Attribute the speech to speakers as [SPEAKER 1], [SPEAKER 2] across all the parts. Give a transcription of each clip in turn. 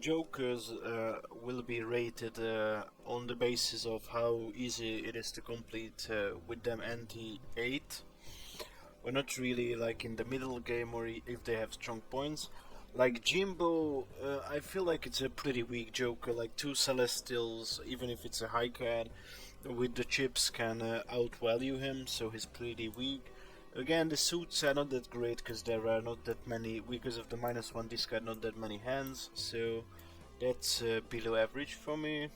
[SPEAKER 1] jokers will be rated on the basis of how easy it is to complete with them NT8. Or not really like in the middle game or if they have strong points. Like Jimbo, I feel like it's a pretty weak joker. Like two Celestials, even if it's a high card, with the chips can outvalue him, so he's pretty weak. Again, the suits are not that great because there are not that many, because of the -1 discard, not that many hands, so that's below average for me.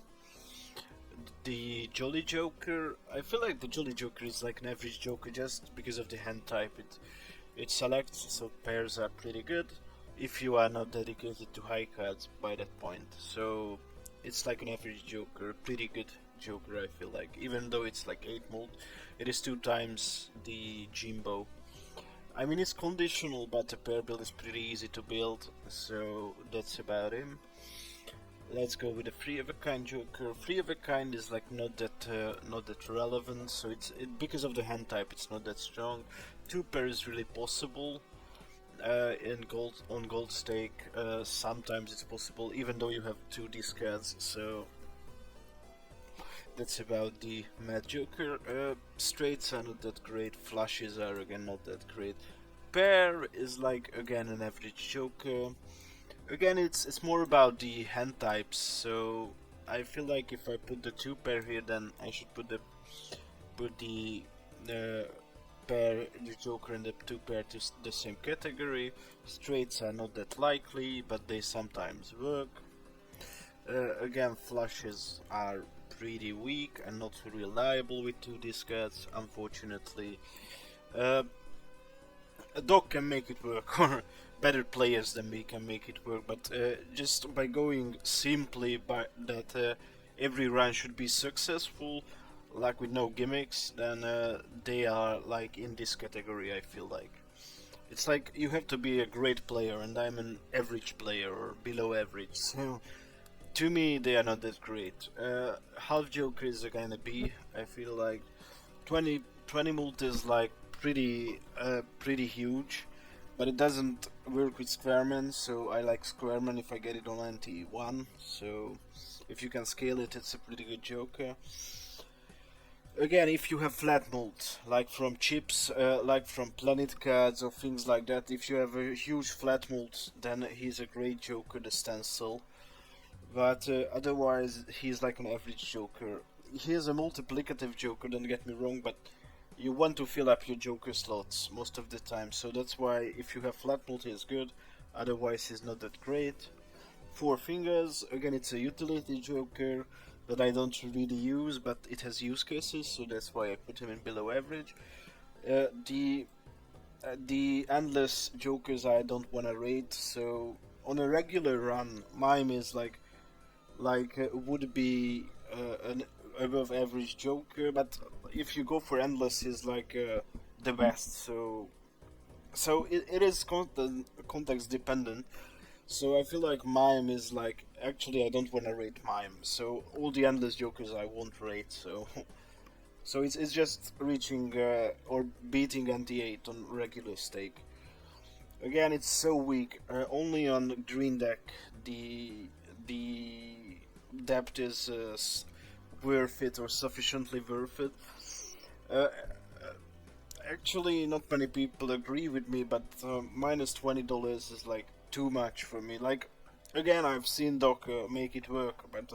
[SPEAKER 1] The Jolly Joker, I feel like the Jolly Joker is like an average Joker just because of the hand type. It selects, so pairs are pretty good if you are not dedicated to high cards by that point. So it's like an average Joker, pretty good Joker I feel like. Even though it's like 8 mult, it is 2 times the Jimbo. I mean it's conditional, but the pair build is pretty easy to build, so that's about him. Let's go with a free of a kind Joker. Free of a kind is like not that relevant, so because of the hand type it's not that strong. 2 pair is really possible in gold stake. Sometimes it's possible, even though you have 2 discards. So that's about the Mad Joker. Straights are not that great. Flushes are again not that great. Pair is like again an average Joker. Again, it's more about the hand types, so I feel like if I put the 2 pair here, then I should put the pair, the Joker and the 2 pair to the same category. Straights are not that likely, but they sometimes work. Again, flushes are pretty weak and not reliable with 2 discards, unfortunately. A dog can make it work, or better players than me can make it work, but just by going simply by that every run should be successful, like with no gimmicks, then they are like in this category. I feel like it's like you have to be a great player, and I'm an average player or below average, so to me they are not that great. Half Joker is a kind of B. I feel like 20 mult is like pretty huge, but it doesn't work with Squareman, so I like Squareman if I get it on NT1, so if you can scale it, it's a pretty good Joker. Again, if you have flat mult, like from chips, like from planet cards or things like that, if you have a huge flat mult, then he's a great Joker, the stencil. But otherwise, he's like an average Joker. He is a multiplicative Joker, don't get me wrong, but you want to fill up your Joker slots most of the time, so that's why if you have flat multi is good, otherwise he's not that great. 4 fingers, again it's a utility Joker that I don't really use, but it has use cases, so that's why I put him in below average. The endless Jokers I don't wanna rate, so on a regular run, Mime is like would be an above average Joker, but if you go for endless, he's like the best. So it is context dependent. So I feel like Mime is like, actually I don't want to rate Mime. So all the endless Jokers I won't rate. So so it's just reaching or beating NT8 on regular stake. Again, it's so weak. Only on green deck the depth is worth it or sufficiently worth it. Uh, Actually, not many people agree with me, but -$20 is like too much for me. Like, again, I've seen Doc make it work, but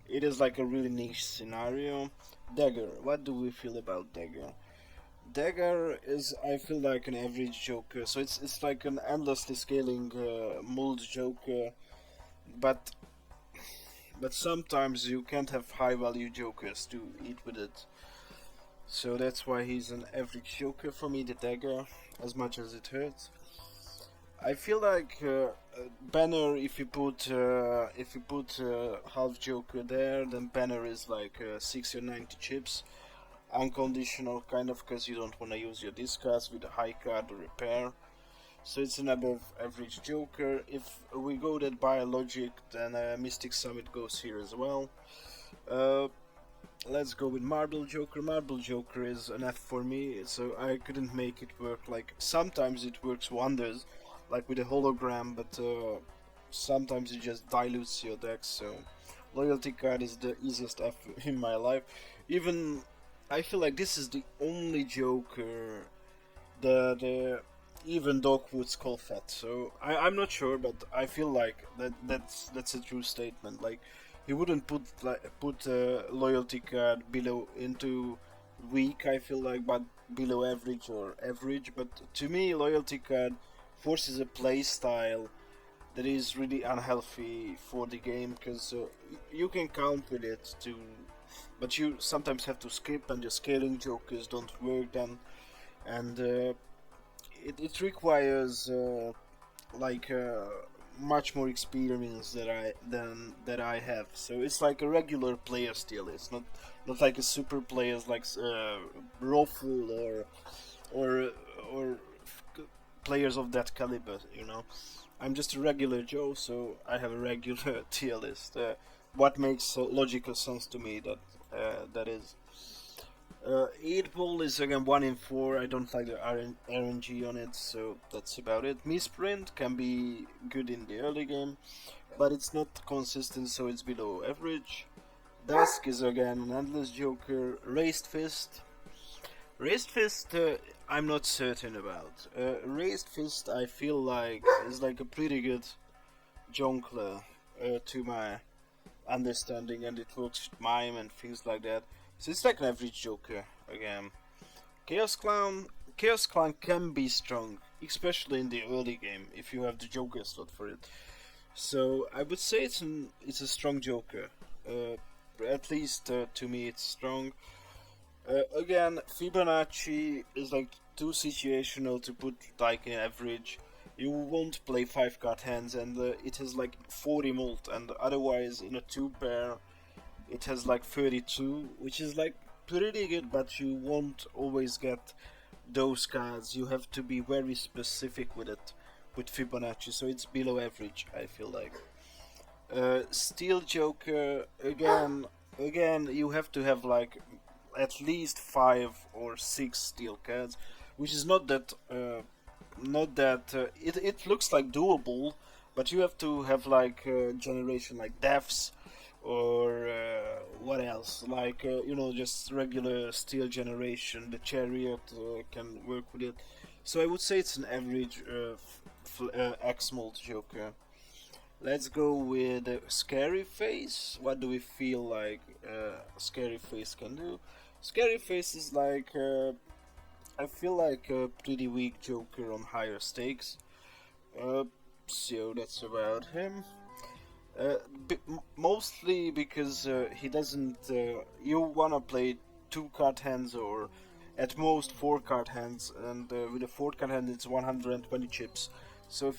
[SPEAKER 1] it is like a really niche scenario. Dagger, what do we feel about Dagger? Dagger is, I feel like an average Joker, so it's like an endlessly scaling mold Joker, but sometimes you can't have high value Jokers to eat with it. So that's why he's an average Joker for me, the Dagger, as much as it hurts. I feel like Banner, if you put half Joker there, then Banner is like 60 or 90 chips, unconditional kind of, because you don't want to use your discards with a high card or repair. So it's an above average Joker. If we go that by logic, then Mystic Summit goes here as well. Let's go with Marble Joker. Marble Joker is an F for me, so I couldn't make it work. Like, sometimes it works wonders, like with a hologram, but sometimes it just dilutes your deck. So loyalty card is the easiest F in my life. Even I feel like this is the only Joker that even Doc would call fat. So I'm not sure, but I feel like that's a true statement. Like he wouldn't put a loyalty card below into weak. I feel like, but below average or average. But to me, loyalty card forces a play style that is really unhealthy for the game because you can count with it to, but you sometimes have to skip and your scaling jokers don't work then, and it requires like much more experience that I have. So it's like a regular player still. It's not like a super players like Raffle or or players of that caliber. You know, I'm just a regular Joe, so I have a regular tier list. What makes logical sense to me that is. 8 ball is again 1 in 4. I don't like the RNG on it, so that's about it. Misprint can be good in the early game, but it's not consistent, so it's below average. Dusk is again an endless joker. Raised Fist. Raised Fist, I'm not certain about. Raised Fist, I feel like is like a pretty good jonkler to my understanding, and it works with mime and things like that. So it's like an average joker again. Chaos Clown. Chaos Clown can be strong, especially in the early game if you have the joker slot for it. So I would say it's a strong joker. At least to me it's strong. Again, Fibonacci is like too situational to put like an average. You won't play 5 card hands, and it has like 40 mult, and otherwise in a 2 pair it has like 32, which is like pretty good, but you won't always get those cards. You have to be very specific with it with Fibonacci, so it's below average, I feel like. Steel Joker, again, you have to have like at least 5 or 6 steel cards, which is not that it looks like doable, but you have to have like generation like deaths or what else, like just regular steel generation. The chariot can work with it, so I would say it's an average X mold joker. Let's go with Scary Face. What do we feel like Scary Face can do? Scary Face is like I feel like a pretty weak joker on higher stakes. So that's about him. Mostly because he doesn't. You wanna play 2 card hands or at most 4 card hands, and with a 4 card hand it's 120 chips. So a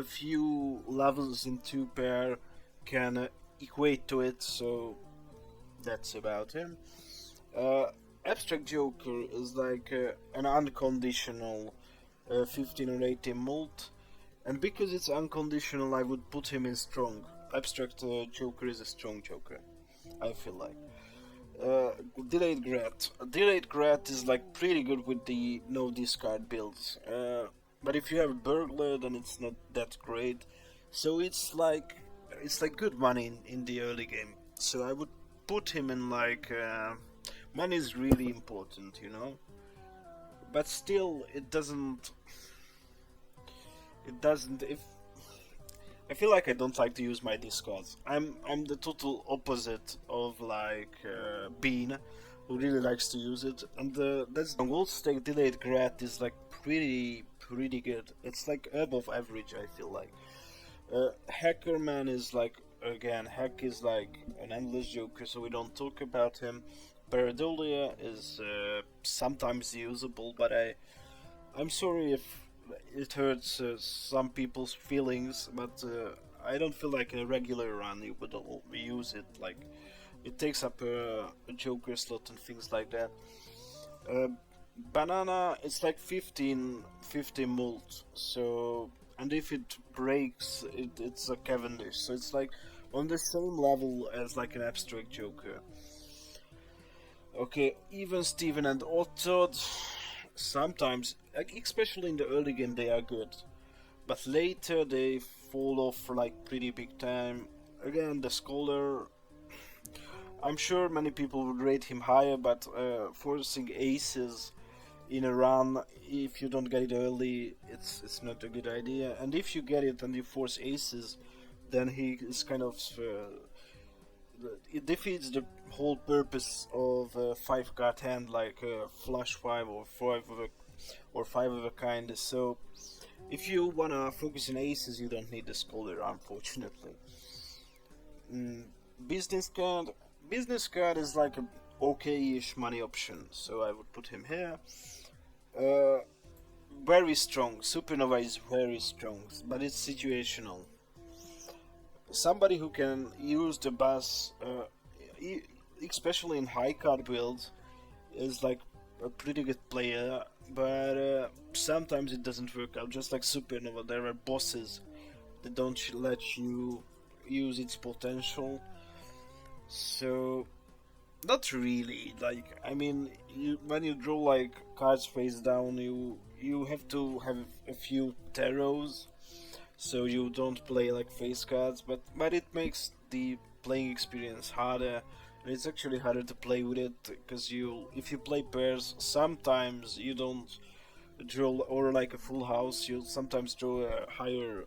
[SPEAKER 1] few levels in 2 pair can equate to it. So that's about him. Abstract Joker is like an unconditional 15 or 18 mult. And because it's unconditional, I would put him in strong. Abstract Joker is a strong Joker, I feel like. Delayed Grat. Delayed Grat is like pretty good with the no discard builds. But if you have Burglar, then it's not that great. So it's like good money in the early game. So I would put him in like money is really important, you know. But still, it doesn't. If I feel like I don't like to use my discards. I'm the total opposite of like Bean, who really likes to use it, and that's the gold stake delayed grat is like pretty good. It's like above average, I feel like. Hackerman is like, again, Hack is like an endless joker, so we don't talk about him. Paradolia is sometimes usable, but I'm sorry if it hurts some people's feelings, but I don't feel like in a regular run you would use it. Like, it takes up a joker slot and things like that. Banana, it's like 15 mult, so, and if it breaks, it's a Cavendish, so it's like on the same level as like an abstract joker. Okay, even Steven and Otto, sometimes, like, especially in the early game, they are good, but later they fall off like pretty big time. Again, the Scholar, I'm sure many people would rate him higher, but forcing aces in a run, if you don't get it early, it's not a good idea. And if you get it and you force aces, then he is kind of it defeats the whole purpose of a five card hand like flush five or five of a kind. So if you wanna focus on aces, you don't need the Scholar, unfortunately. Mm, business card. Business card is like a okay-ish money option, so I would put him here. Uh, Very strong. Supernova is very strong, but it's situational. Somebody who can use the bus, especially in high card builds, is like a pretty good player, but sometimes it doesn't work out. Just like Supernova, there are bosses that don't let you use its potential. So not really. Like I mean, when you draw like cards face down, you have to have a few tarots, so you don't play like face cards. But it makes the playing experience harder. And it's actually harder to play with it because if you play pairs, sometimes you don't draw or like a full house. You sometimes draw a higher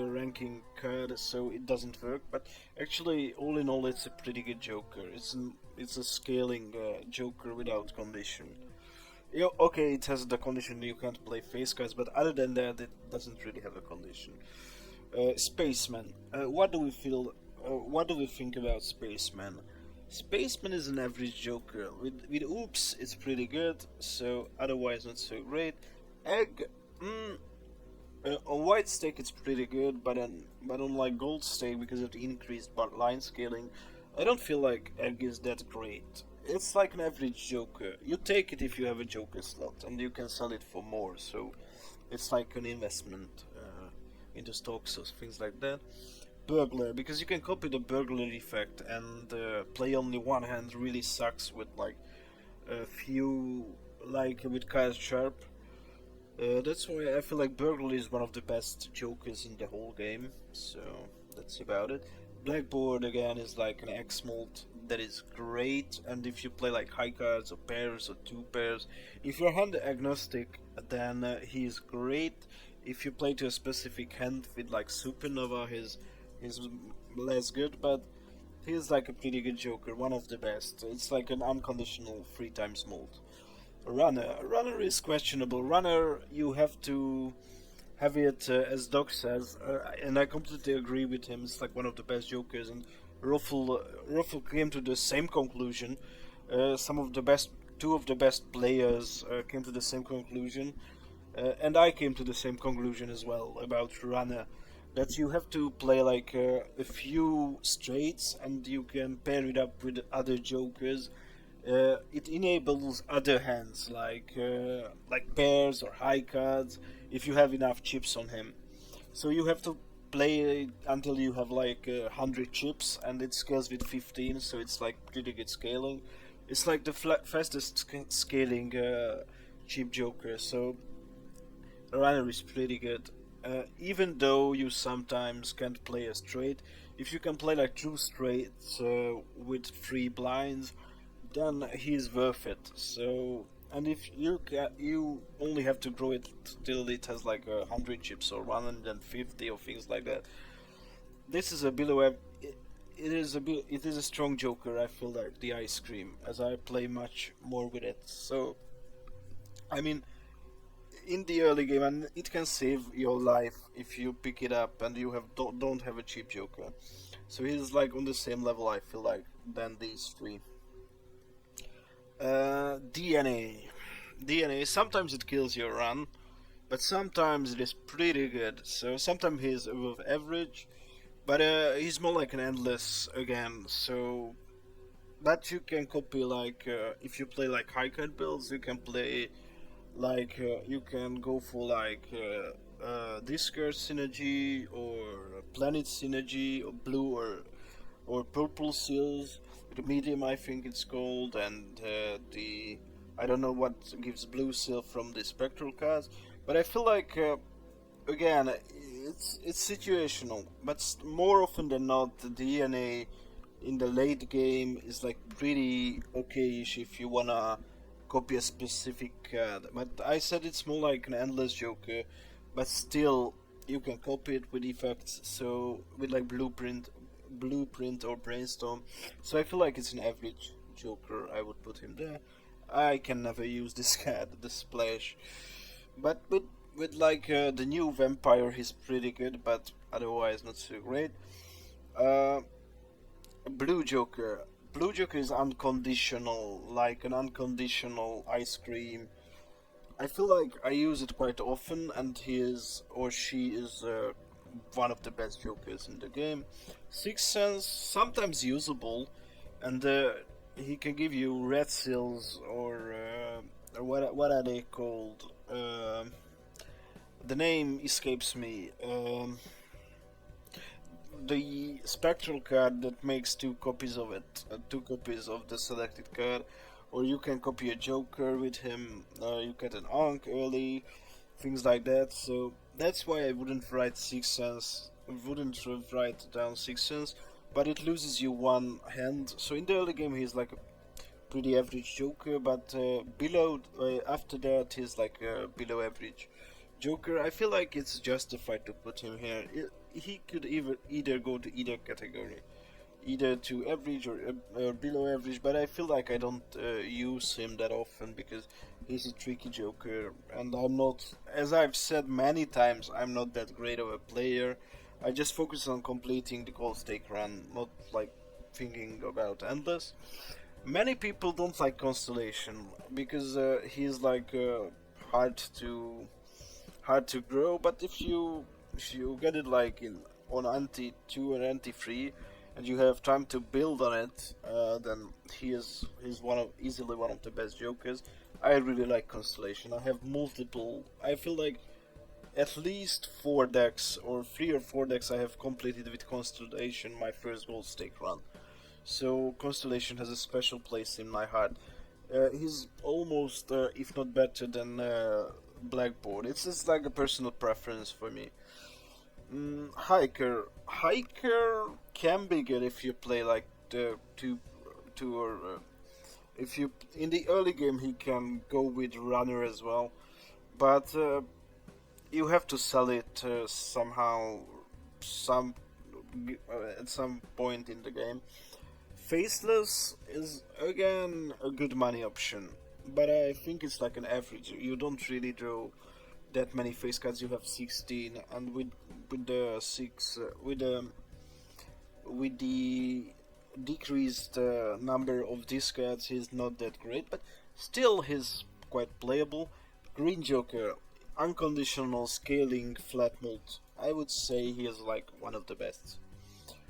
[SPEAKER 1] ranking card, so it doesn't work. But actually, all in all, it's a pretty good Joker. It's a scaling Joker without condition. Yeah, okay, it has the condition you can't play face cards, but other than that, it doesn't really have a condition. Spaceman. What do we feel? What do we think about Spaceman? Spaceman is an average Joker. With Oops, it's pretty good. So otherwise, not so great. Egg. On white stake it's pretty good, but on like gold stake, because of the increased line scaling, I don't feel like Egg is that great. It's like an average Joker. You take it if you have a Joker slot, and you can sell it for more. So it's like an investment into stocks or things like that. Burglar, because you can copy the burglar effect, and play only one hand really sucks with like a few, like with Kyle Sharp. That's why I feel like Burglar is one of the best Jokers in the whole game, so that's about it. Blackboard again is like an X mold that is great, and if you play like high cards or pairs or two pairs, if you're hand agnostic, then he's great. If you play to a specific hand with like Supernova, he's less good, but he's like a pretty good Joker, one of the best. It's like an unconditional 3 times mold. Runner is questionable. Runner, you have to have it, as Doc says, and I completely agree with him. It's like one of the best Jokers, and Ruffle came to the same conclusion. Two of the best players came to the same conclusion, and I came to the same conclusion as well about Runner. That you have to play like a few straights, and you can pair it up with other Jokers. It enables other hands like pairs or high cards if you have enough chips on him. So you have to play until you have like 100 chips, and it scales with 15, so it's like pretty good scaling. It's like the fastest scaling chip Joker, so Runner is pretty good. Even though you sometimes can't play a straight, if you can play like 2 straights with 3 blinds, then he's worth it. So, and if you only have to grow it till it has like 100 chips or 150 or things like that. This is a below. It is a strong Joker. I feel like the ice cream, as I play much more with it. So, I mean, in the early game, and it can save your life if you pick it up and you don't have a cheap Joker. So he's like on the same level, I feel like, than these three. DNA. DNA, sometimes it kills your run, but sometimes it is pretty good. So sometimes he's above average, but he's more like an endless again. So, but you can copy like if you play like high card builds, you can play like you can go for like discard synergy or planet synergy or blue or purple seals. The medium, I think it's called, and the I don't know what gives blue seal from the spectral cards, but I feel like again it's situational, but more often than not, the DNA in the late game is like pretty okayish if you wanna copy a specific card. But I said it's more like an endless joker, but still you can copy it with effects. So with like blueprint or brainstorm. So I feel like it's an average joker. I would put him there. I can never use this card, the splash. But with like the new vampire, he's pretty good, but otherwise not so great. Uh, Blue Joker. Blue Joker is unconditional, like an unconditional ice cream. I feel like I use it quite often, and he is or she is one of the best jokers in the game. Sixth Sense, sometimes usable, and he can give you red seals or what are they called? The name escapes me. The spectral card that makes two copies of it, two copies of the selected card, or you can copy a Joker with him. You get an Ankh early, things like that. So that's why I wouldn't write Sixth Sense. Wouldn't write down Sixth Sense, but it loses you one hand. So in the early game, he's like a pretty average Joker, but below after that, he's like below average Joker. I feel like it's justified to put him here. He could either go to either category, either to average or below average. But I feel like I don't use him that often because he's a tricky Joker, and I'm not, as I've said many times, I'm not that great of a player. I just focus on completing the gold stake run, not like thinking about endless. Many people don't like Constellation because he's like hard to hard to grow. But if you get it like in on anti 2 or anti 3, and you have time to build on it, then he's easily one of the best jokers. I really like Constellation. I have multiple. I feel like at least 4 decks or 3 or 4 decks I have completed with Constellation my first gold stake run. So Constellation has a special place in my heart. He's almost, if not better than Blackboard. It's just like a personal preference for me. Hiker can be good if you play like the two or if you in the early game he can go with runner as well, but you have to sell it somehow, some at some point in the game. Faceless is again a good money option, but I think it's like an average. You don't really draw that many face cards. You have 16, and with the six with the decreased number of discards, he's not that great, but still he's quite playable. Green Joker, unconditional scaling flat mult. I would say he is like one of the best.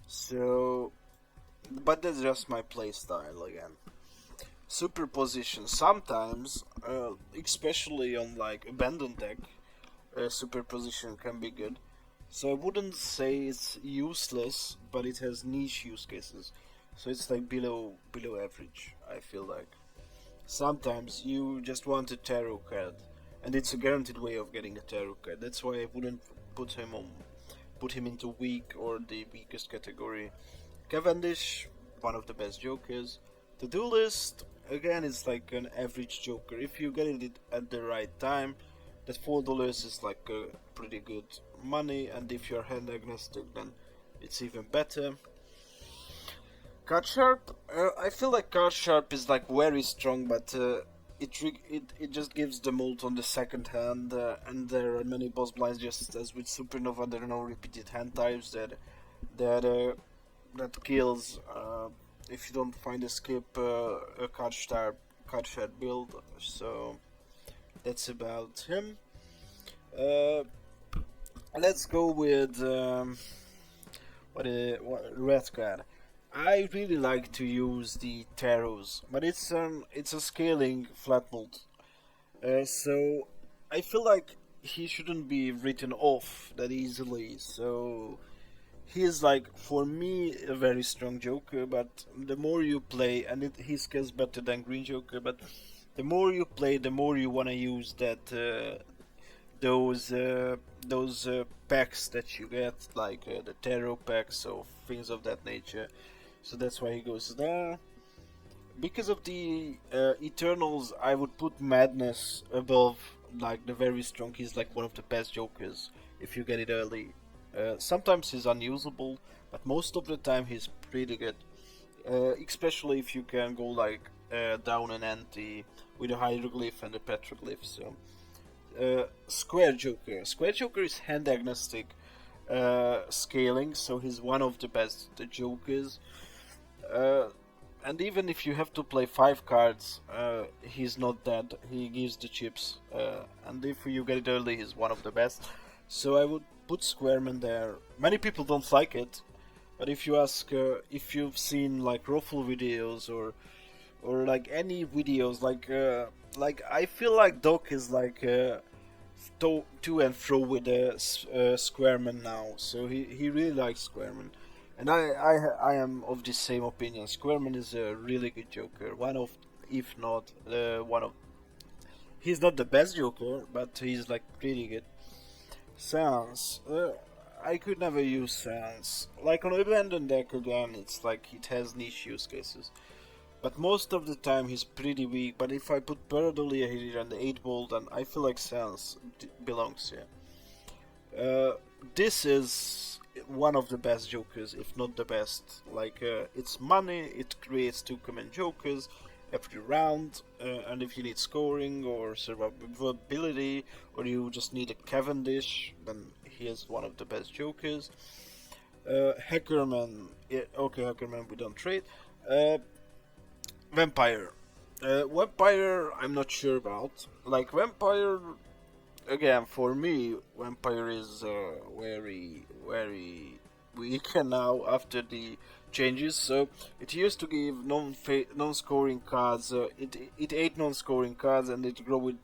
[SPEAKER 1] So, but that's just my playstyle again. Superposition sometimes, especially on like abandoned deck, superposition can be good. So I wouldn't say it's useless, but it has niche use cases. So it's like below average. I feel like sometimes you just want a tarot card, and it's a guaranteed way of getting a tarot card. That's why I wouldn't put him into weak or the weakest category. Cavendish, one of the best jokers. The Duelist, again, is like an average joker. If you get it at the right time, that $4 is like a pretty good money, and if you're hand agnostic, then it's even better. Card Sharp, I feel like Card Sharp is like very strong, but it just gives the mult on the second hand, and there are many boss blinds. Just as with Supernova, there are no repeated hand types that that kills if you don't find a skip a card sharp build. So that's about him. Uh, let's go with what red card. I really like to use the tarots, but it's a scaling flat mult. So I feel like he shouldn't be written off that easily. So he's like for me a very strong Joker, but the more you play, and he scales better than Green Joker, but the more you play, the more you wanna use those uh, those packs that you get, like the tarot packs or things of that nature. So that's why he goes there. Because of the Eternals, I would put Madness above like the very strong. He's like one of the best Jokers if you get it early. Sometimes he's unusable, but most of the time he's pretty good. Especially if you can go like down an ante with a hieroglyph and a petroglyph. So Square Joker. Square Joker is hand agnostic scaling, so he's one of the best Jokers. Uh, and even if you have to play 5 cards, he's not dead. He gives the chips, and if you get it early, he's one of the best. So I would put Squareman there. Many people don't like it, but if you ask, if you've seen like Ruffle videos or like any videos, like I feel like Doc is like to and fro with Squareman now. So he really likes Squareman. And I am of the same opinion. Squareman is a really good Joker. One of, if not one of. He's not the best Joker, but he's like pretty good. Sans. I could never use Sans. Like on Abandoned deck again, it's like it has niche use cases. But most of the time he's pretty weak. But if I put Paradolia here and the 8 ball, then I feel like Sans belongs here. This is one of the best Jokers, if not the best. Like, it's money, it creates 2 command Jokers every round, and if you need scoring or survivability, or you just need a Cavendish, then he is one of the best Jokers. Hackerman, yeah, okay, Hackerman we don't trade. Vampire. Vampire, I'm not sure about. Like, Vampire, again, for me, Vampire is very weak now after the changes. So it used to give non-scoring cards. It 8 non-scoring cards and it grow with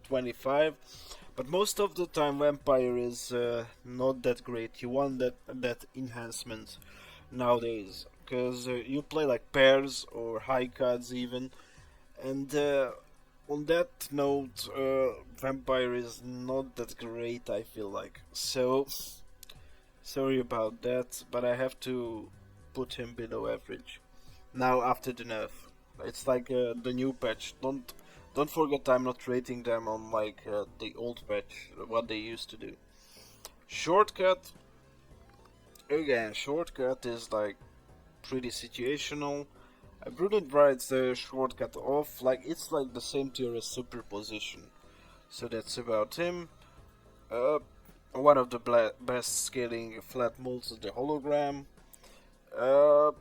[SPEAKER 1] 25. But most of the time, Vampire is not that great. You want that enhancement nowadays because you play like pairs or high cards even, and on that note, Vampire is not that great, I feel like. So, sorry about that, but I have to put him below average. Now, after the nerf. It's like the new patch. Don't forget I'm not rating them on like the old patch, what they used to do. Shortcut. Again, Shortcut is like pretty situational. I wouldn't write the shortcut off, like it's like the same tier as superposition. So that's about him. One of the best scaling flat molds is the hologram. Uh,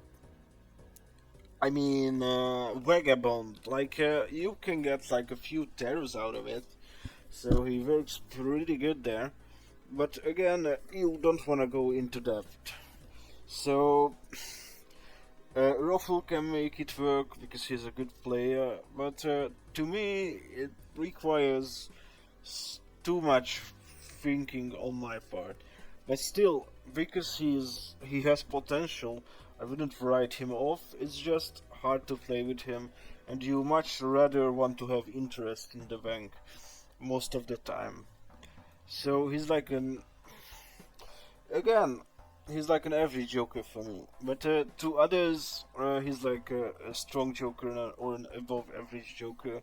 [SPEAKER 1] Vagabond, like you can get like a few tears out of it, so he works pretty good there. But again, you don't want to go into depth. So Ruffle can make it work because he's a good player, but to me it requires too much thinking on my part. But still, because he has potential, I wouldn't write him off. It's just hard to play with him, and you much rather want to have interest in the bank most of the time. So he's like again, he's like an average Joker for me. But to others, he's like a strong Joker or an above average Joker.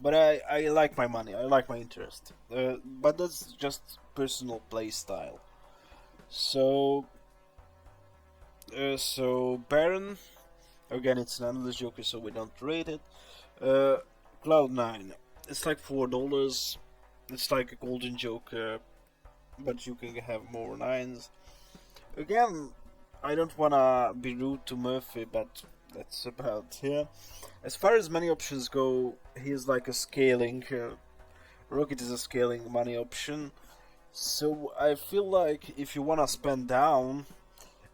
[SPEAKER 1] But I like my money, I like my interest. But that's just personal play style. So, Baron, again, it's an endless Joker, so we don't rate it. Cloud9, it's like $4. It's like a golden Joker, but you can have more 9s. Again, I don't wanna be rude to Murphy, but that's about here. As far as money options go, he's like a scaling. Rocket is a scaling money option. So I feel like if you wanna spend down,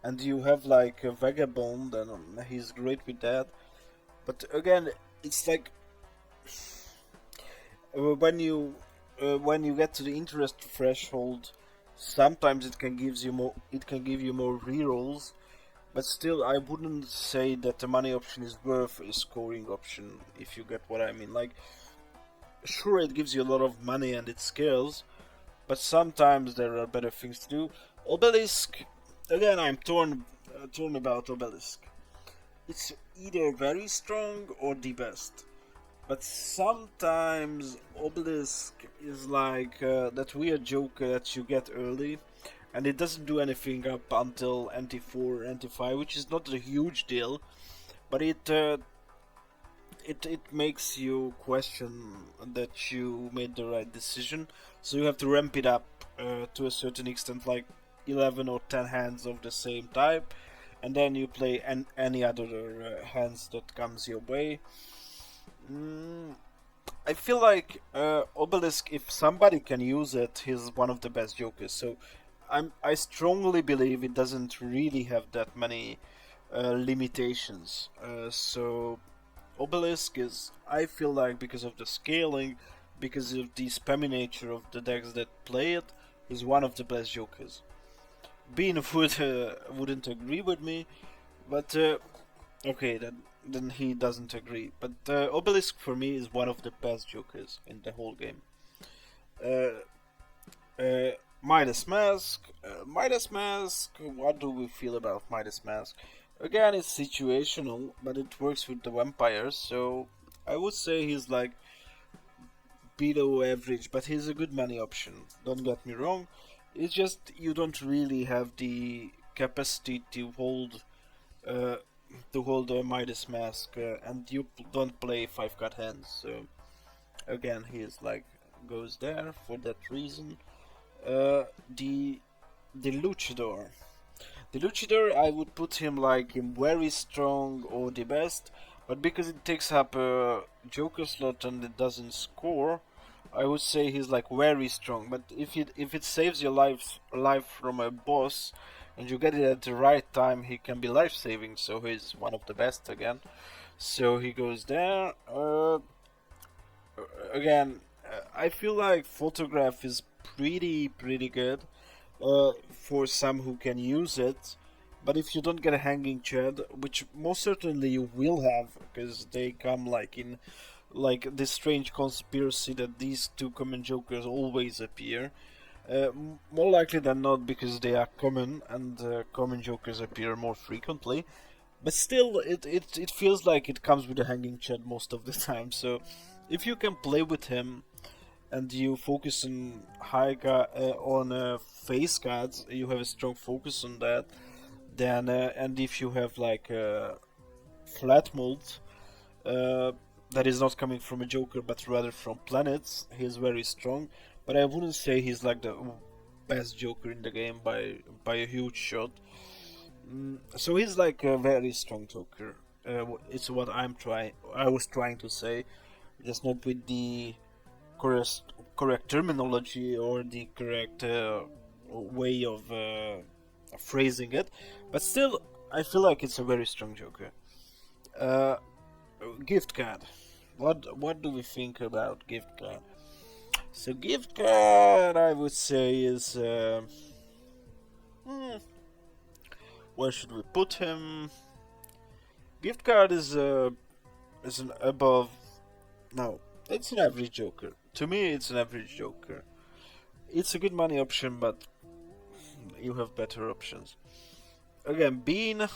[SPEAKER 1] and you have like a Vagabond, then he's great with that. But again, it's like when you get to the interest threshold, sometimes it can give you more. It can give you more rerolls, but still, I wouldn't say that the money option is worth a scoring option. If you get what I mean, like Sure, it gives you a lot of money and it scales, but sometimes there are better things to do. Obelisk, again, I'm torn about Obelisk. It's either very strong or the best. But sometimes Obelisk is like that weird joker that you get early, and it doesn't do anything up until NT4, NT5, which is not a huge deal, but it makes you question that you made the right decision. So you have to ramp it up to a certain extent, like 11 or 10 hands of the same type, and then you play any other hands that comes your way. Mm, I feel like Obelisk, if somebody can use it, he's one of the best jokers. So I strongly believe it doesn't really have that many limitations. So Obelisk is, I feel like, because of the scaling, because of the spammy nature of the decks that play it, is one of the best jokers. Bean wouldn't agree with me, but okay, then he doesn't agree. But Obelisk for me is one of the best jokers in the whole game. Uh, uh, Midas Mask. Midas Mask. What do we feel about Midas Mask? Again, it's situational, but it works with the vampires. So I would say he's like below average, but he's a good money option. Don't get me wrong. It's just you don't really have the capacity uh, to hold a Midas Mask, and you don't play 5 card hands. So again, he's like goes there for that reason. Uh, the the Luchador. The Luchador, I would put him like in very strong or the best, but because it takes up a Joker slot and it doesn't score, I would say he's like very strong. But if it saves your life from a boss, and you get it at the right time, he can be life saving. So he's one of the best again. So he goes there. Again, I feel like photograph is pretty good for some who can use it. But if you don't get a hanging chad, which most certainly you will have, because they come like in like this strange conspiracy that these two common jokers always appear. More likely than not, because they are common and common jokers appear more frequently. But still, it feels like it comes with a hanging chad most of the time. So if you can play with him and you focus on face cards, you have a strong focus on that. Then and if you have like flat mold uh, that is not coming from a Joker but rather from planets, he's very strong. But I wouldn't say he's like the best Joker in the game by a huge shot. So he's like a very strong Joker. It's what I was trying to say, just not with the correct correct terminology or the correct way of phrasing it, but still, I feel like it's a very strong Joker. Uh, Gift card. What do we think about gift card? So gift card, I would say is hmm, where should we put him? Gift card is an above. No, it's an average Joker. To me, it's an average Joker. It's a good money option, but you have better options. Again, Bean.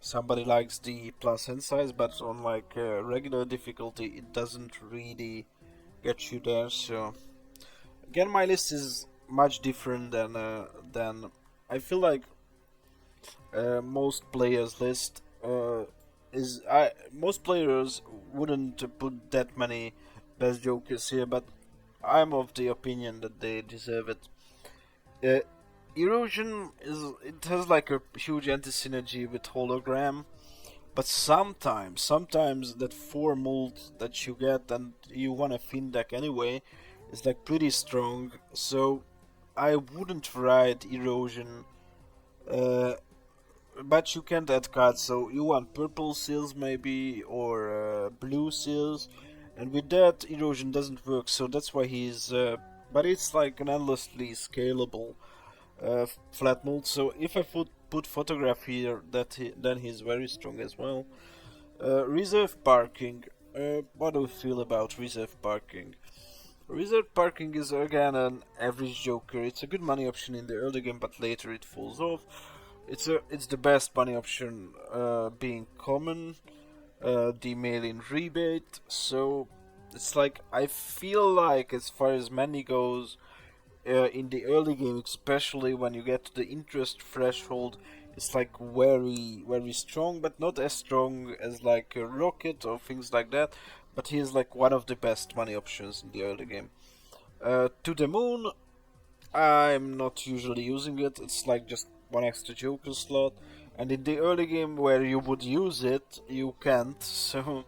[SPEAKER 1] Somebody likes the plus hand size, but on like regular difficulty, it doesn't really get you there. So again, my list is much different than I feel like most players' list is. Most players wouldn't put that many best jokers here, but I'm of the opinion that they deserve it. Uh, Erosion it has like a huge anti-synergy with hologram, but sometimes that 4 mold that you get and you want a fin deck anyway is like pretty strong. So I wouldn't write erosion, uh, but you can't add cards. So you want purple seals maybe or blue seals, and with that erosion doesn't work. So that's why he's. But it's like an endlessly scalable flat mold. So if I put photograph here, then he's very strong as well. Reserve parking. What do you feel about reserve parking? Reserve parking is again an average joker. It's a good money option in the early game, but later it falls off. It's the best money option, being common, the mail-in rebate. So it's like I feel like as far as money goes, in the early game, especially when you get to the interest threshold, it's like very strong, but not as strong as like a Rocket or things like that. But he is like one of the best money options in the early game. To the moon, I'm not usually using it. It's like just one extra Joker slot, and in the early game where you would use it, you can't. So,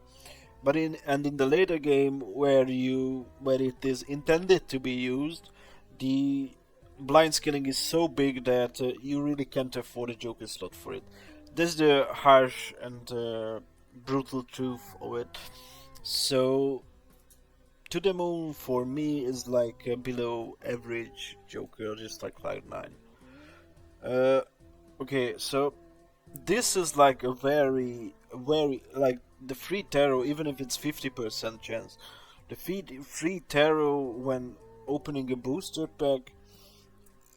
[SPEAKER 1] but in the later game where it is intended to be used, the blind scaling is so big that you really can't afford a Joker slot for it. That's the harsh and brutal truth of it. So to the moon for me is like a below average Joker, just like Cloud9. Uh, okay, so this is like a very like the free tarot, even if it's 50% chance. The free tarot when opening a booster pack,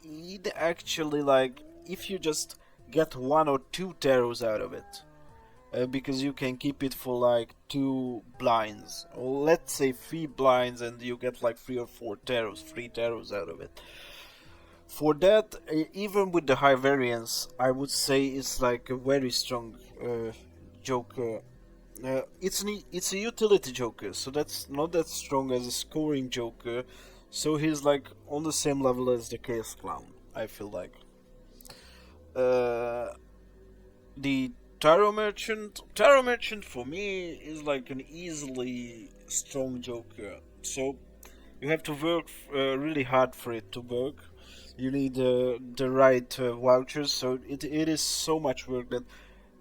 [SPEAKER 1] it actually like if you just get one or two tarots out of it, because you can keep it for like two blinds, or let's say three blinds, and you get like three or four tarots, free tarots out of it. For that, even with the high variance, I would say it's like a very strong joker. It's a utility joker, so that's not that strong as a scoring joker. So he's like on the same level as the Chaos Clown. I feel like. Uh, the Tarot Merchant for me is like an easily strong joker. So you have to work really hard for it to work. You need the right vouchers, so it is so much work that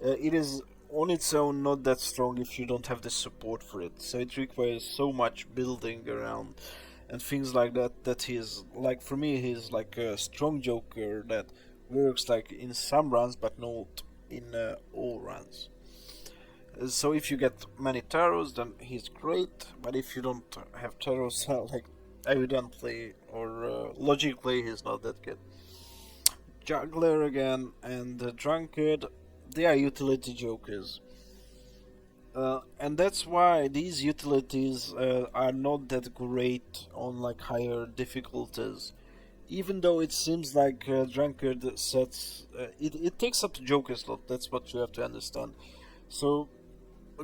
[SPEAKER 1] it is on its own not that strong if you don't have the support for it. So it requires so much building around and things like that. That he's like, for me, he's like a strong joker that works like in some runs, but not in all runs. So if you get many tarots, then he's great. But if you don't have tarots, like evidently or logically, he's not that good. Juggler again and Drunkard, they are utility jokers. And that's why these utilities are not that great on like higher difficulties. Even though it seems like Drunkard sets, it takes up the Joker slot. That's what you have to understand. So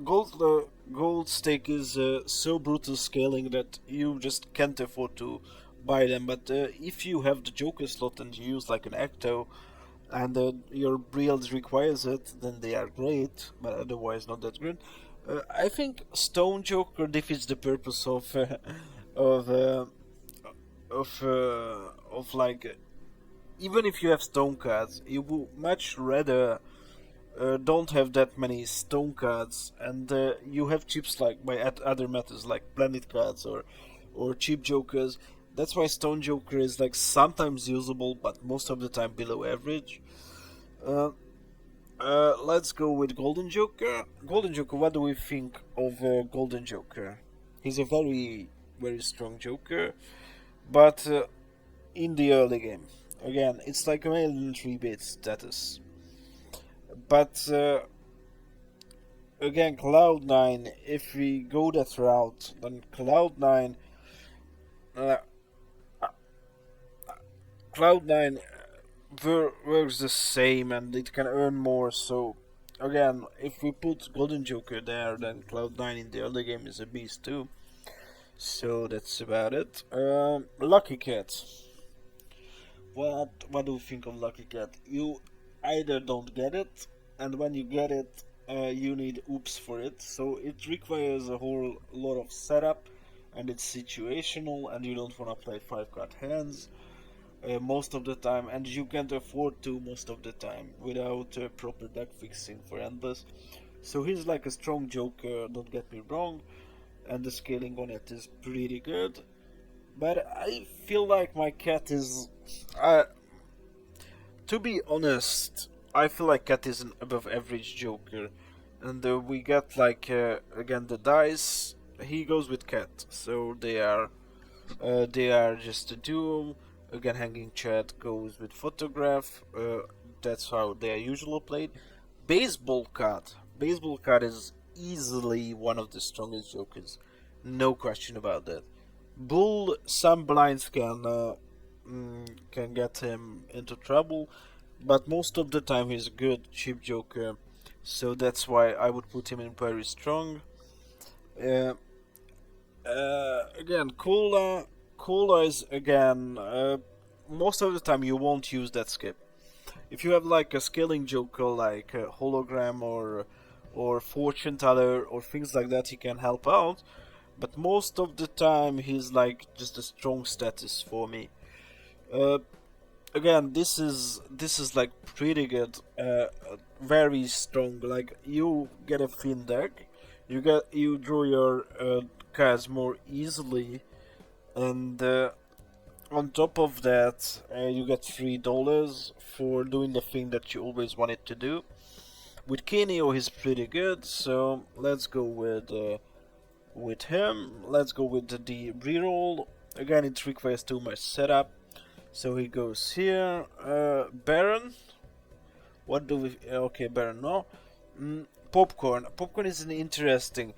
[SPEAKER 1] gold stake is so brutal scaling that you just can't afford to buy them. But if you have the Joker slot and you use like an Ecto, and your build requires it, then they are great, but otherwise not that good. I think Stone Joker defeats the purpose of of uh, of like even if you have stone cards, you would much rather don't have that many stone cards, and you have chips like by other methods like planet cards or cheap jokers. That's why Stone Joker is like sometimes usable, but most of the time below average. Uh, let's go with Golden Joker. Golden Joker, what do we think of Golden Joker? He's a very strong Joker, but in the early game, again, it's like a mail-in rebate status. But again, Cloud9, if we go that route, then uh, Cloud9 works the same and it can earn more. So again, if we put Golden Joker there, then Cloud9 in the early game is a beast too. So that's about it. Lucky Cat. What do you think of Lucky Cat? You either don't get it, and when you get it, you need oops for it. So it requires a whole lot of setup, and it's situational, and you don't want to play 5 card hands most of the time, and you can't afford to most of the time without proper deck fixing for endless. So he's like a strong joker, don't get me wrong, and the scaling on it is pretty good. But I feel like my cat is. To be honest, I feel like Cat is an above average Joker. and we get like again the dice. He goes with cat, so they are just a duo. Again, hanging chat goes with photograph. That's how they are usually played. Baseball card. Baseball card is easily one of the strongest jokers. No question about that. Bull, some blinds can get him into trouble, but most of the time he's a good cheap joker. So that's why I would put him in very strong. Uh, Again, Cola is again. Most of the time you won't use that skip. If you have like a scaling joker like a hologram or fortune teller or things like that, he can help out. But most of the time he's like just a strong status for me. Uh, Again, this is like pretty good. Very strong. Like you get a thin deck, you draw your cards more easily, and on top of that, you get $3 for doing the thing that you always wanted to do. With Kenio, he's pretty good, so let's go with him. Let's go with the reroll. Again, it requires too much setup, so he goes here. Baron. What do we? Okay, Baron. No. Popcorn. Popcorn is an interesting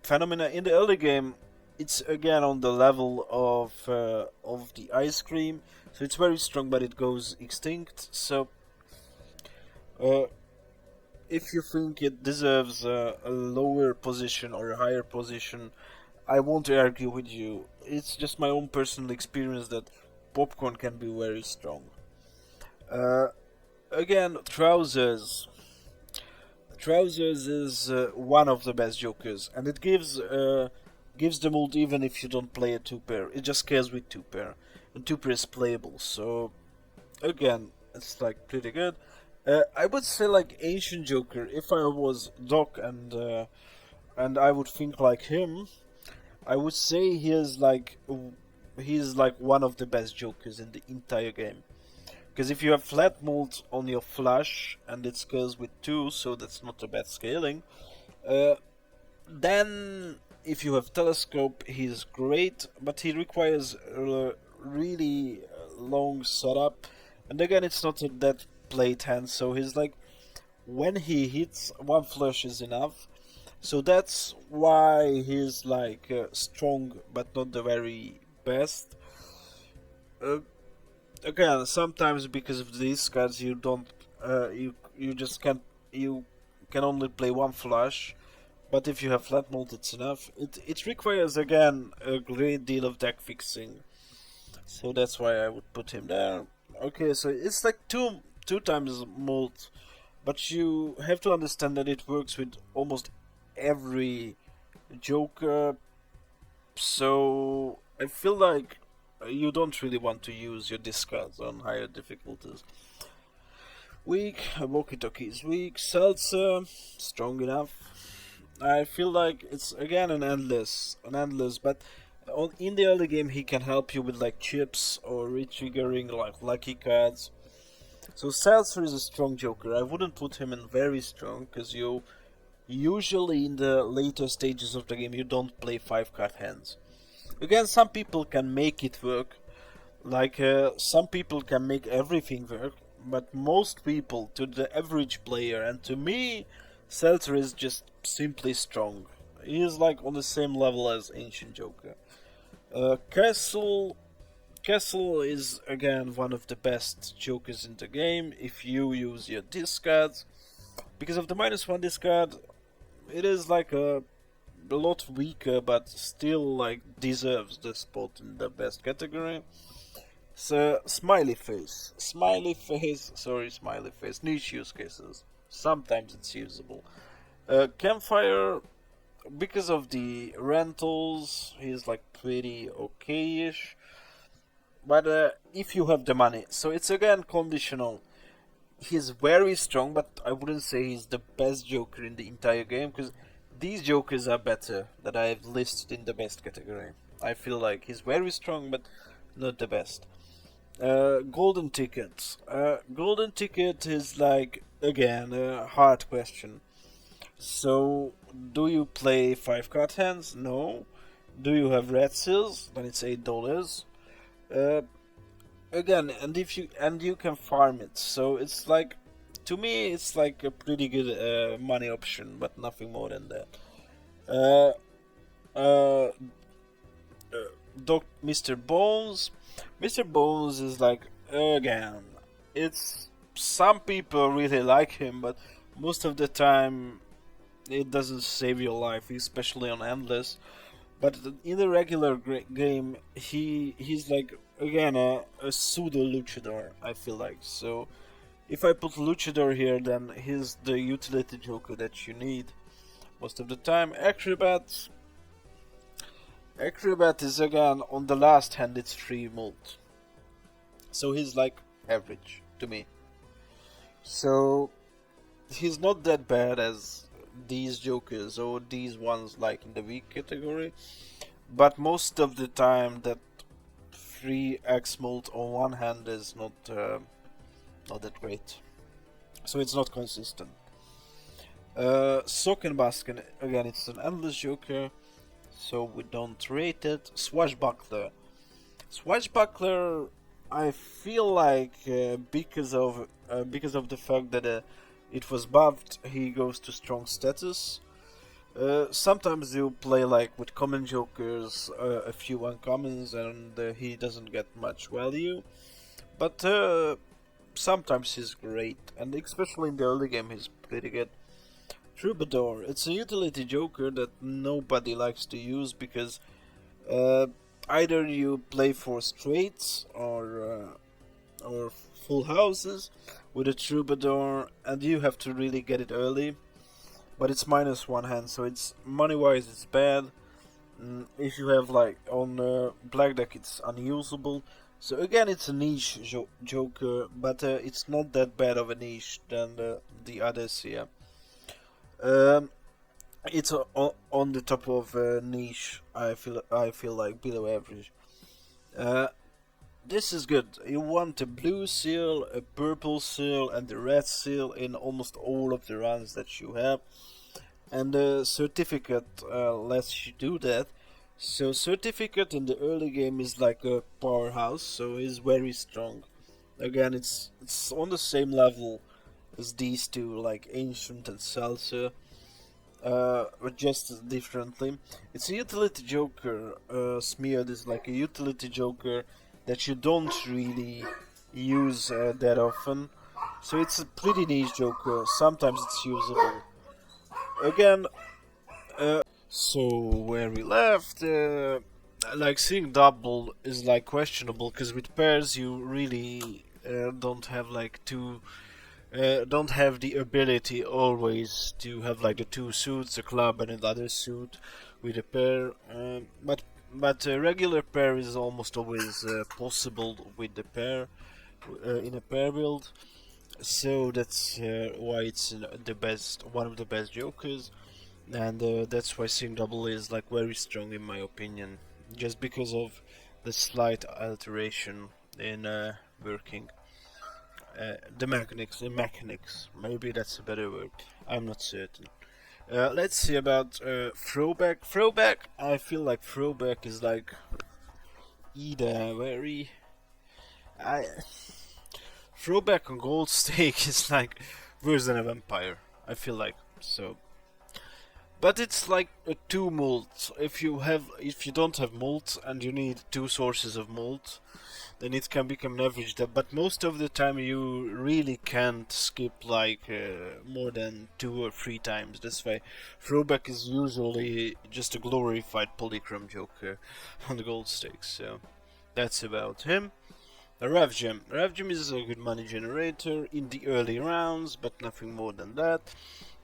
[SPEAKER 1] phenomena in the early game. It's again on the level of the ice cream, so it's very strong, but it goes extinct. So, uh, if you think it deserves a lower position or a higher position, I won't argue with you. It's just my own personal experience that popcorn can be very strong. Uh, Again, trousers. Trousers is one of the best jokers, and it gives the mold even if you don't play a two pair. It just scales with two pair, and two pair is playable. So again, it's like pretty good. I would say like ancient joker. If I was Doc and I would think like him, I would say he's like one of the best jokers in the entire game. Because if you have flat mold on your flush and it scales with 2, so that's not a bad scaling, uh, then if you have telescope, he's great, but he requires a really long setup. And again, it's not that played hand, so he's like, when he hits, one flush is enough. So that's why he's like strong, but not the very best. Uh, Again, sometimes because of these cards, you don't, you just can't, you can only play one flush. But if you have flat mold, it's enough. It requires again a great deal of deck fixing, so that's why I would put him there. Okay, so it's like two times mold, but you have to understand that it works with almost every Joker. So I feel like you don't really want to use your discards on higher difficulties. Weak, Walkie Talkie is weak. Seltzer, strong enough. I feel like it's again an endless. But in the early game, he can help you with like chips or retriggering like lucky cards. So Seltzer is a strong joker. I wouldn't put him in very strong because you usually in the later stages of the game you don't play 5 card hands. Again, some people can make it work. Like some people can make everything work, but most people, to the average player, and to me, Seltzer is just simply strong. He is like on the same level as Ancient Joker. Castle is again one of the best jokers in the game if you use your discards. Because of the -1 discard, it is like a lot weaker, but still like deserves the spot in the best category. So smiley face, niche use cases. Sometimes it's usable. Campfire, because of the rentals, he's like pretty okay-ish. But if you have the money, so it's again conditional. He's very strong, but I wouldn't say he's the best Joker in the entire game because these Jokers are better that I've listed in the best category. I feel like he's very strong, but not the best. Golden Ticket. Golden Ticket is like again a hard question. So, do you play 5 card hands? No. Do you have red seals? Then it's $8. Uh, Again, and you can farm it. So it's like, to me, it's like a pretty good money option, but nothing more than that. Uh, uh, Mr. Bones. Mr. Bones is like, again, it's, some people really like him, but most of the time it doesn't save your life, especially on endless. But in the regular game, he's like, again, a pseudo luchador. I feel like. So if I put luchador here, then he's the utility joker that you need most of the time. Acrobat is again on the last hand. It's free mult, so he's like average to me. So he's not that bad as these jokers or these ones like in the weak category. But most of the time, that 3x mult on one hand is not that great. So it's not consistent. Sock and Baskin, again, it's an endless joker, so we don't rate it. Swashbuckler. Swashbuckler, I feel like because of the fact that it was buffed, he goes to strong status. Sometimes you play like with common jokers, a few uncommons, and he doesn't get much value. But sometimes he's great, and especially in the early game, he's pretty good. Troubadour, it's a utility joker that nobody likes to use because uh, either you play for straights or full houses with a Troubadour, and you have to really get it early. But it's minus one hand, so it's money wise it's bad. If you have like on black deck, it's unusable. So again, it's a niche joker, but it's not that bad of a niche than the others here. It's on the top of niche. I feel like below average. Uh, this is good. You want a blue seal, a purple seal, and a red seal in almost all of the runs that you have. And the certificate lets you do that. So certificate in the early game is like a powerhouse, so he's very strong. Again, it's on the same level as these two, like Ancient and Salsa, but just differently. It's a utility joker. Smeared is like a utility joker that you don't really use that often. So it's a pretty niche joker. Sometimes it's usable. Again, so where we left, like seeing double is like questionable because with pairs you really don't have like don't have the ability always to have like the two suits, a club and another suit with a pair. But a regular pair is almost always possible with the pair in a pair build. So that's why it's the best, one of the best jokers, and that's why Sing Double is like very strong in my opinion, just because of the slight alteration in working. The mechanics, maybe that's a better word. I'm not certain. Let's see about throwback. Throwback, I feel like throwback is like either very. I Throwback on gold stake is like worse than a vampire. I feel like so. But it's like a two mult. If you don't have mult and you need two sources of mult, then it can become an average. But most of the time you really can't skip like more than 2 or 3 times. That's why throwback is usually just a glorified polychrome joker on the gold stakes. So that's about him. Rev Gem. Rev Gem is a good money generator in the early rounds, but nothing more than that.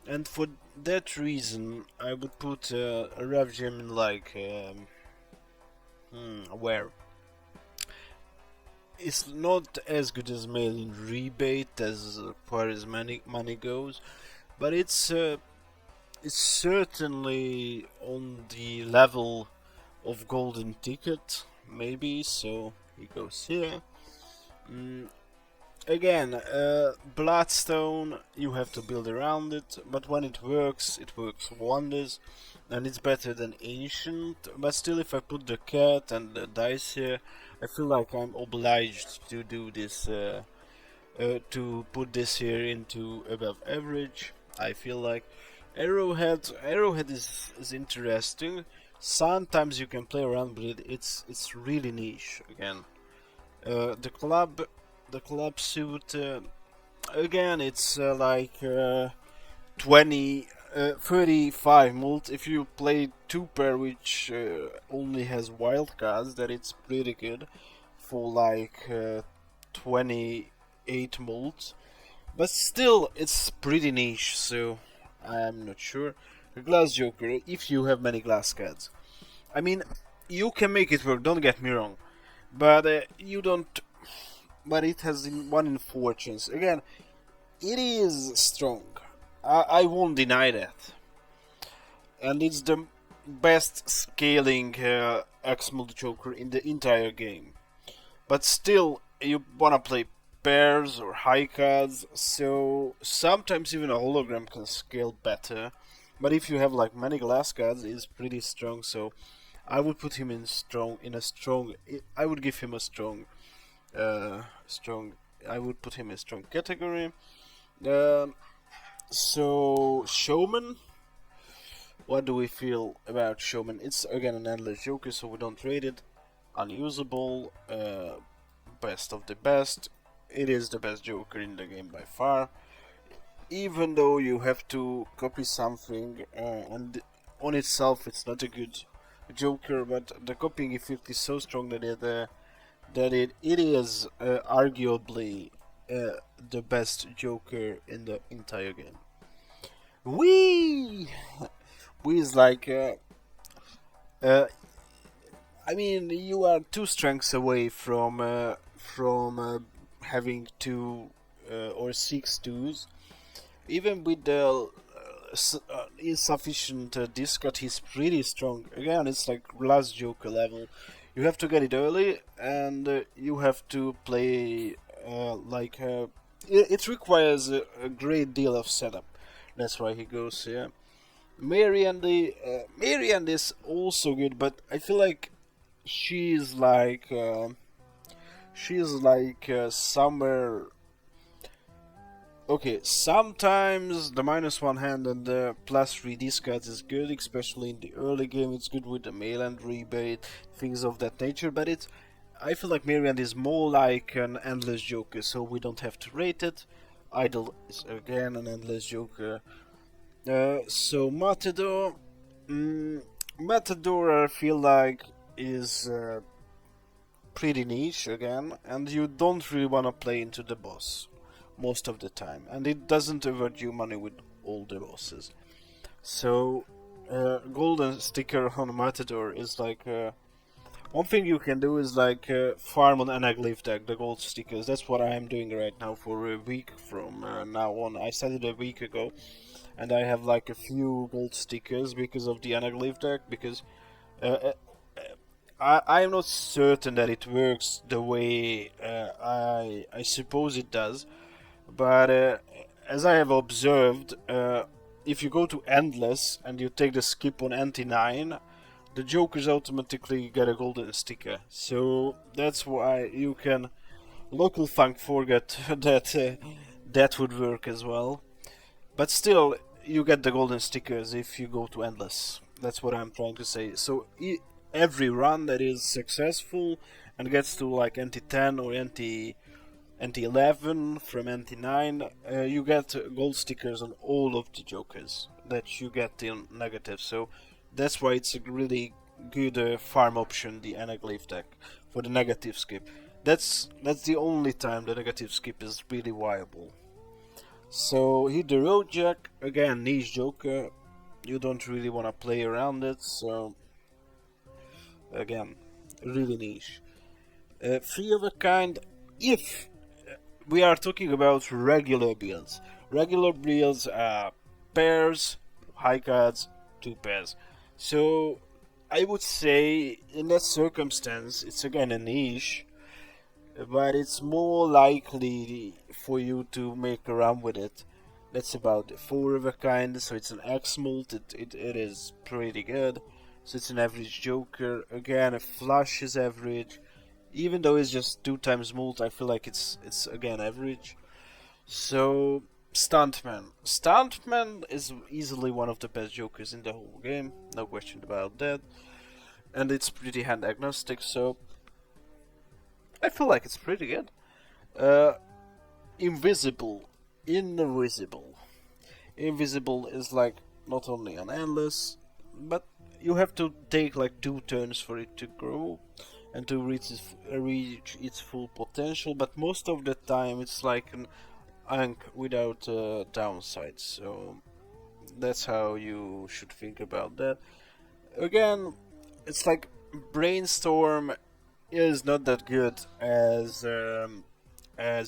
[SPEAKER 1] And for that reason, I would put a Rev Gem in like where it's not as good as mail in rebate as far as money goes, but it's certainly on the level of golden ticket, maybe. So he goes here. again, Bloodstone, you have to build around it, but when it works wonders, and it's better than Ancient. But still, if I put the cat and the dice here, I feel like I'm obliged to do this, to put this here into above average. I feel like Arrowhead is interesting. Sometimes you can play around, but it's really niche again. The club suit, again, it's like 20 35 mult. If you play two pair which only has wild cards, then it's pretty good for like 28 mult. But still, it's pretty niche, so I'm not sure. A glass joker, if you have many glass cards, I mean, you can make it work, don't get me wrong, but you don't. But it has 1 in 4 chance. Again, it is strong. I won't deny that. And it's the best scaling X-Mult Joker in the entire game. But still, you wanna play pairs or high cards, so sometimes even a hologram can scale better. But if you have like many glass cards, it's pretty strong, so I would put him in a strong. I would give him a strong, strong. I would put him in strong category. So Showman. What do we feel about Showman? It's again an endless joker, so we don't rate it. Unusable. Best of the best. It is the best joker in the game by far. Even though you have to copy something, and on itself it's not a good joker, but the copying effect is so strong that it is arguably the best joker in the entire game. Wee is like I mean, you are 2 strengths away from having 2 or 6 twos. Even with the insufficient discard, he's pretty strong. Again, it's like glass joker level. You have to get it early, and you have to play it requires a great deal of setup. That's why he goes here. Marianne is also good, but I feel like she's like somewhere. Okay, sometimes the -1 hand and the +3 discards is good, especially in the early game. It's good with the mail and rebate, things of that nature. But I feel like Marianne is more like an endless joker, so we don't have to rate it. Idol is again an endless joker. So Matador, Matador I feel like is pretty niche again, and you don't really want to play into the boss most of the time, and it doesn't avert you money with all the bosses. So golden sticker on Matador is like one thing you can do is like farm on Anaglyph deck, the gold stickers. That's what I am doing right now for a week from now on. I started a week ago, and I have like a few gold stickers because of the Anaglyph deck, because I am not certain that it works the way I suppose it does, but as I have observed, if you go to Endless and you take the skip on NT9, the jokers automatically get a golden sticker. So that's why you can local funk forget that that would work as well. But still, you get the golden stickers if you go to Endless. That's what I'm trying to say. So every run that is successful and gets to like NT10 or NT11 from NT9, you get gold stickers on all of the jokers that you get in negative. So that's why it's a really good farm option, the Anaglyph deck, for the negative skip. That's the only time the negative skip is really viable. So hit the road jack, again niche joker, you don't really want to play around it, so again, really niche. Three of a kind, if we are talking about regular builds. Regular builds are pairs, high cards, 2 pairs. So I would say in that circumstance, it's again a niche. but it's more likely for you to make a run with it. That's about it. Four of a kind, so it's an X mult. It is pretty good. So it's an average Joker. Again, a flush is average. Even though it's just 2 times mult, I feel like it's again average. So Stuntman. Stuntman is easily one of the best Jokers in the whole game, no question about that. And it's pretty hand agnostic, so I feel like it's pretty good. Uh, Invisible. Invisible. Invisible is like not only an endless, but you have to take like 2 turns for it to grow and to reach its full potential. But most of the time, it's like an Ankh without downsides. So that's how you should think about that. Again, it's like Brainstorm is not that good as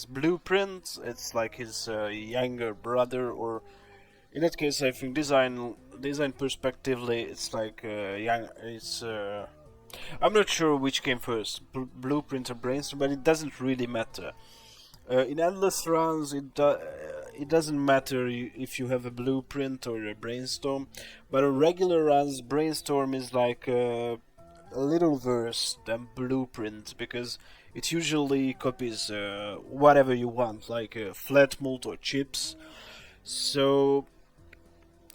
[SPEAKER 1] Blueprint. It's like his younger brother, or in that case, I think design perspectively, it's like young. It's I'm not sure which came first, Blueprint or Brainstorm, but it doesn't really matter. In endless runs, it doesn't matter if you have a Blueprint or a Brainstorm, but on regular runs, Brainstorm is like a little worse than Blueprint, because it usually copies whatever you want, like flat mult or chips. So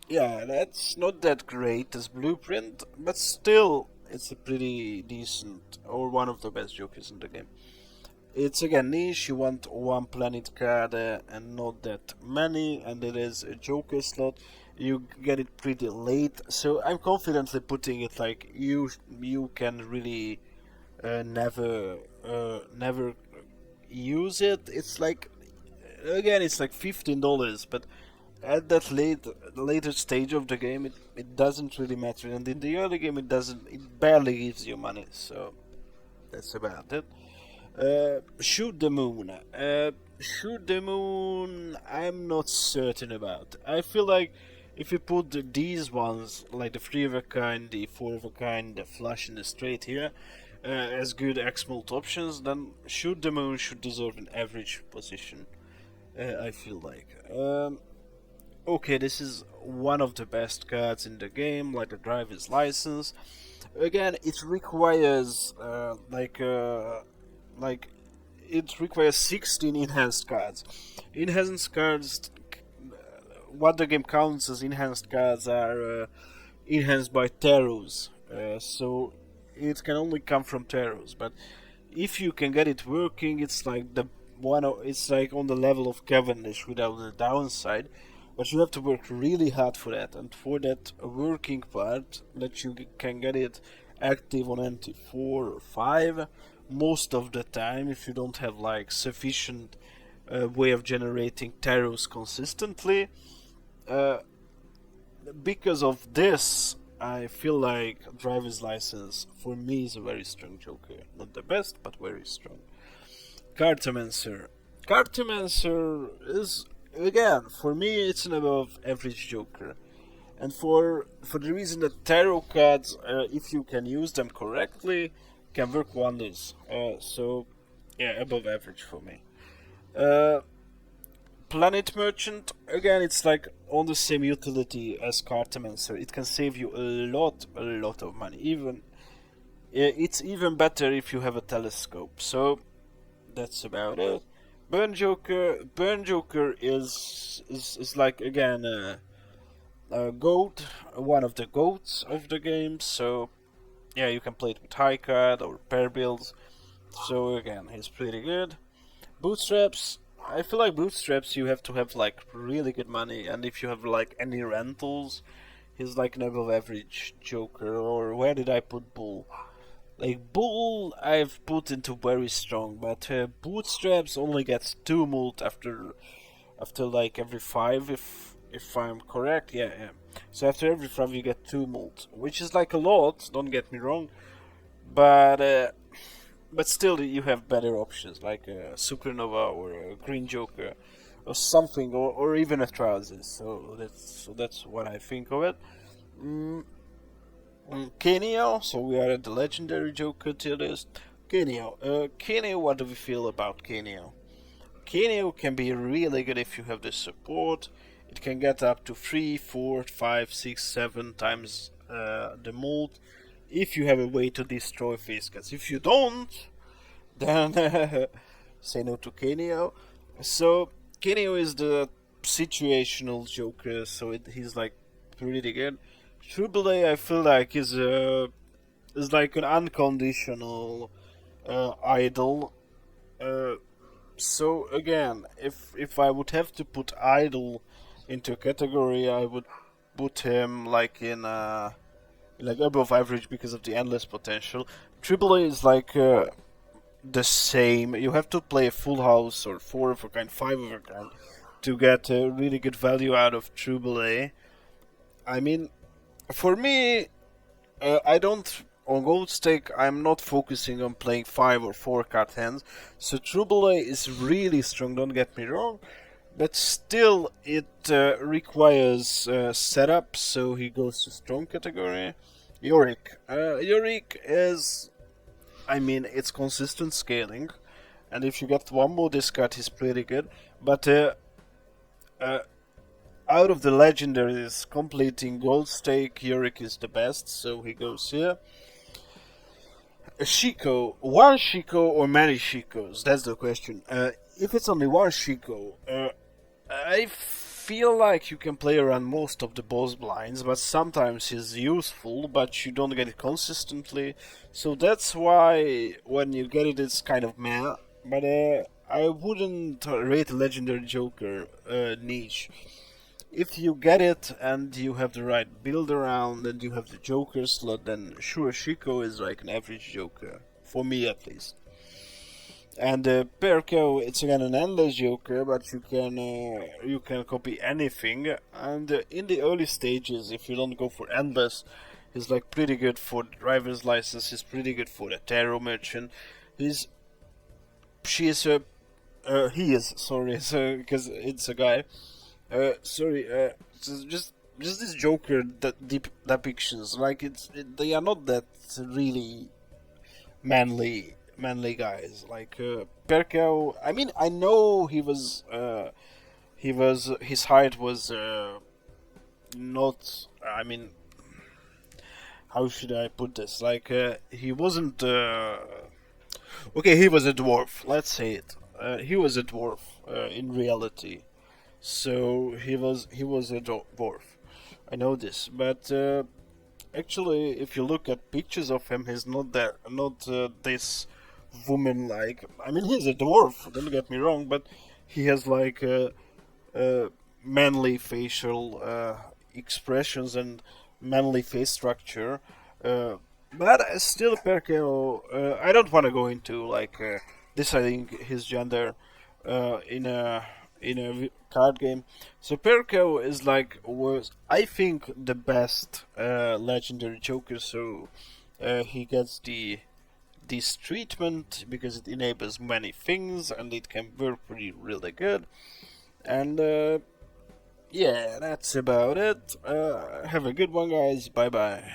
[SPEAKER 1] yeah, that's not that great as Blueprint, but still, it's a pretty decent, or one of the best Jokers in the game. It's again niche, you want one planet card and not that many, and it is a Joker slot. You get it pretty late, so I'm confidently putting it like you can really never use it. It's like, again, it's like $15, but at that later stage of the game, it doesn't really matter, and in the early game, it barely gives you money. So that's about it. Shoot the moon. Shoot the moon. I'm not certain about. I feel like if you put these ones, like the 3 of a kind, the 4 of a kind, the flush, and the straight here, as good X-Mult options, then Shoot the Moon should deserve an average position. I feel like. Okay, this is one of the best cards in the game, like the driver's license. Again, it requires like it requires 16 enhanced cards. Enhanced cards, what the game counts as enhanced cards are enhanced by tarots. So it can only come from tarots. But if you can get it working, it's like it's like on the level of Cavendish without the downside. But you have to work really hard for that, and for that working part, that you can get it active on NT4 or 5 most of the time, if you don't have like sufficient way of generating tarots consistently. Because of this, I feel like driver's license for me is a very strong Joker. Not the best, but very strong. Cartomancer. Cartomancer is, again, for me, it's an above average Joker. And for the reason that tarot cards, if you can use them correctly, can work wonders. So, yeah, above average for me. Planet Merchant, again, it's like on the same utility as Cartomancer. It can save you a lot of money. It's even better if you have a telescope. So that's about it. Burn Joker is like, again, a goat, one of the goats of the game. So yeah, you can play it with high card or pair builds. So again, he's pretty good. Bootstraps. I feel like Bootstraps, you have to have like really good money, and if you have like any rentals, he's like an above average Joker. Or where did I put Bull? Like Bull, I've put into very strong, but Bootstraps only gets 2 mult after like every 5, if I'm correct. Yeah. So after every 5 you get 2 mult, which is like a lot. Don't get me wrong, but still you have better options like a Supernova or a Green Joker or something, or even a Trousers. So that's what I think of it. Kenio, so we are at the legendary Joker tier list. Kenio. Kenio, what do we feel about Kenio? Kenio can be really good if you have the support. It can get up to 3, 4, 5, 6, 7 times the mold if you have a way to destroy Fiskas. If you don't, then say no to Kenio. So Kenio is the situational Joker, so he's like pretty good. Triple A, I feel like is like an unconditional idol. Uh, so again, if I would have to put idol into a category, I would put him like in like above average because of the endless potential. Triple A is like the same. You have to play a full house or 4 of a kind, 5 of a kind to get a really good value out of Triple A. I mean, for me, I don't on gold stake. I'm not focusing on playing 5 or 4 card hands. So Triple A is really strong. Don't get me wrong, but still it requires setup. So he goes to strong category. Yorick. Yorick is, I mean, it's consistent scaling, and if you get one more discard, he's pretty good. But uh, out of the legendaries completing gold stake, Yorick is the best, so he goes here. A Shiko, one Shiko or many Shikos? That's the question. If it's only one Shiko, I feel like you can play around most of the boss blinds, but sometimes he's useful, but you don't get it consistently. So that's why when you get it, it's kind of meh. But I wouldn't rate a legendary Joker niche. If you get it and you have the right build around and you have the Joker slot, then sure, Shiko is like an average Joker, for me at least. And Perko, it's again an endless Joker, but you can copy anything. And in the early stages, if you don't go for endless, he's like pretty good for the driver's license. He's pretty good for the tarot merchant. He is sorry, so because it's a guy. Just this Joker depictions, like they are not that really manly guys. Like Perkel, I mean, I know his height was not. I mean, how should I put this? Like he wasn't. Okay, he was a dwarf. Let's say it. He was a dwarf in reality. So he was a dwarf. I know this, but actually, if you look at pictures of him, he's not this woman-like. I mean, he's a dwarf. Don't get me wrong, but he has like manly facial expressions and manly face structure. But still, Perkeo, I don't want to go into like deciding his gender in a card game. So Perko is like was I think the best legendary Joker. So he gets this treatment because it enables many things and it can work really good. And yeah, that's about it. Have a good one, guys. Bye bye.